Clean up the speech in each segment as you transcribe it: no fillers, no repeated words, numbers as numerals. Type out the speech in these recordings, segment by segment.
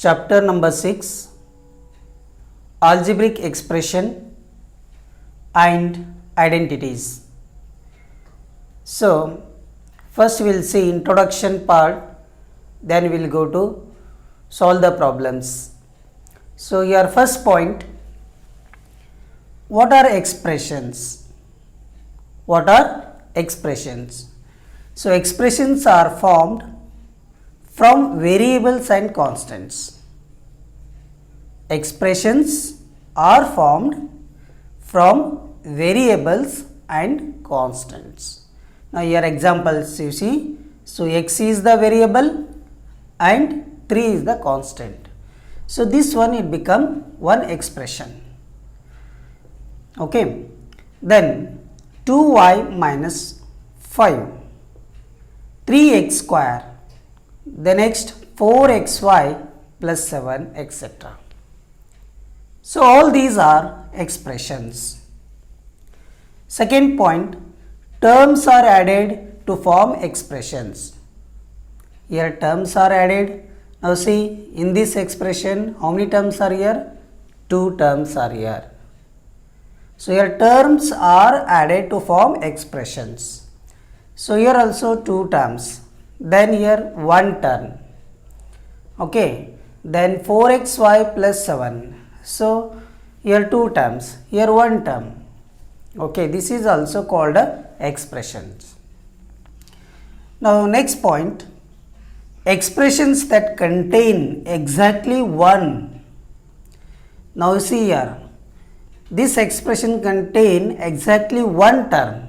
Chapter number 6, Algebraic Expression and Identities. So, first we will see introduction part, then we will go to solve the problems. So, your first point, what are expressions? What are expressions? So, expressions are formed from variables and constants. Expressions are formed from variables and constants. Now, here examples you see. So, x is the variable and 3 is the constant. So, this one it become one expression. Okay. Then 2y minus 5, 3x square, the next 4xy plus 7, etc. So, all these are expressions. Second point, terms are added to form expressions. Here terms are added. Now see, in this expression how many terms are here? 2 terms are here. So, here terms are added to form expressions. So, here also 2 terms, then here 1 term. Okay, then 4xy plus 7. So, here 2 terms, here 1 term. Okay, this is also called expressions. Now, next point, expressions that contain exactly 1. Now, see here, this expression contain exactly 1 term.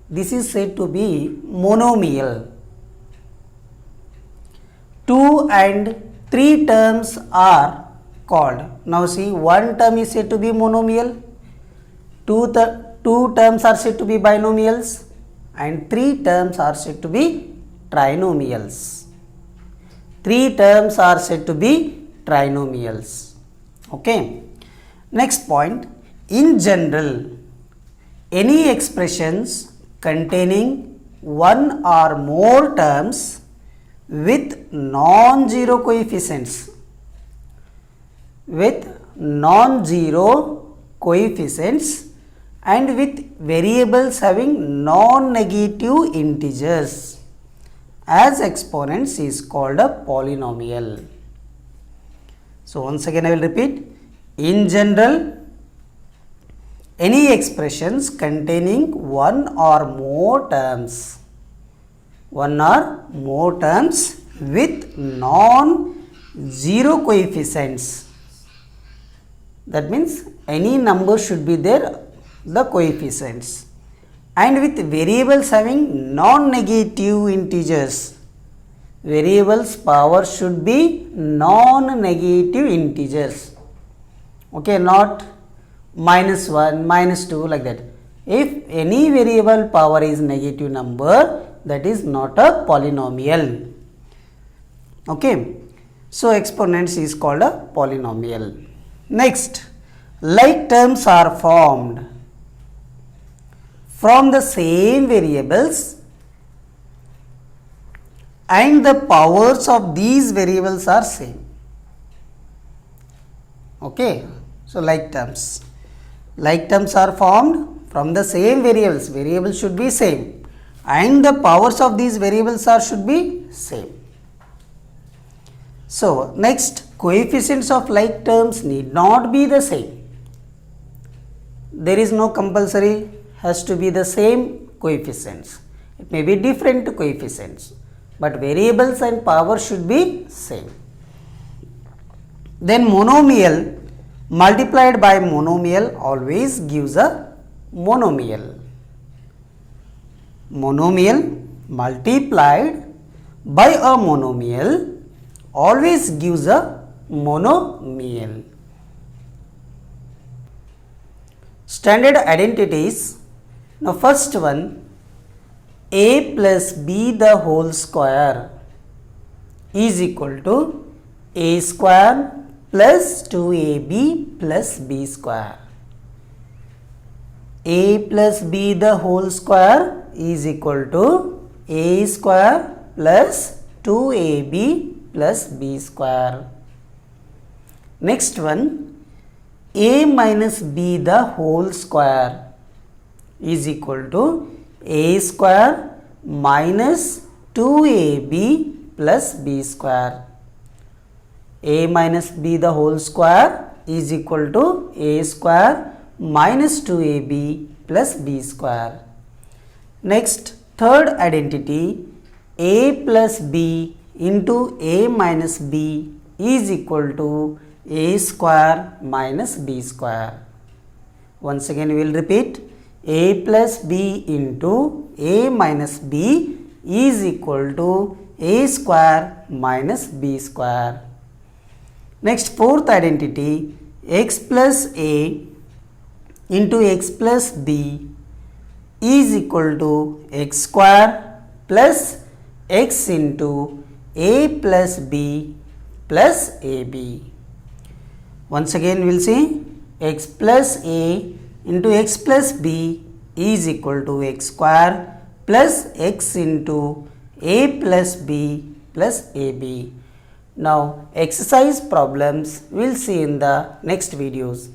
This is said to be monomial. 2 and 3 terms are called. Now see, 1 term is said to be monomial, 2 terms are said to be binomials, and 3 terms are said to be trinomials. 3 terms are said to be trinomials. Okay. Next point, in general, any expressions containing 1 or more terms with non-zero coefficients, and with variables having non-negative integers as exponents is called a polynomial. So, once again I will repeat, in general, any expressions containing 1 or more terms with non-zero coefficients. That means any number should be there, the coefficients, and with variables having non-negative integers. Variables power should be non-negative integers. Okay, not -1, -2 like that. If any variable power is negative number, that is not a polynomial. Okay. So, exponents is called a polynomial. Next, like terms are formed from the same variables and the powers of these variables are same. Okay. So, like terms are formed from the same variables. Variables should be same and the powers of these variables should be same. So, next, coefficients of like terms need not be the same. There is no compulsory has to be the same coefficients. It may be different coefficients, but variables and power should be same. Then monomial multiplied by monomial always gives a monomial. Monomial multiplied by a monomial always gives a monomial. Standard identities. Now, first one, a plus b the whole square is equal to a square plus 2ab plus b square. A plus b the whole square is equal to a square plus 2ab plus b square. Next one, a minus b the whole square is equal to a square minus 2ab plus b square. A minus b the whole square is equal to a square minus 2ab plus b square. Next, third identity, a plus b into a minus b is equal to a square minus b square. Once again we will repeat, a plus b into a minus b is equal to a square minus b square. Next, fourth identity, x plus a into x plus b is equal to x square plus x into a plus b plus ab. Once again we will see, x plus a into x plus b is equal to x square plus x into a plus b plus ab. Now exercise problems we will see in the next videos.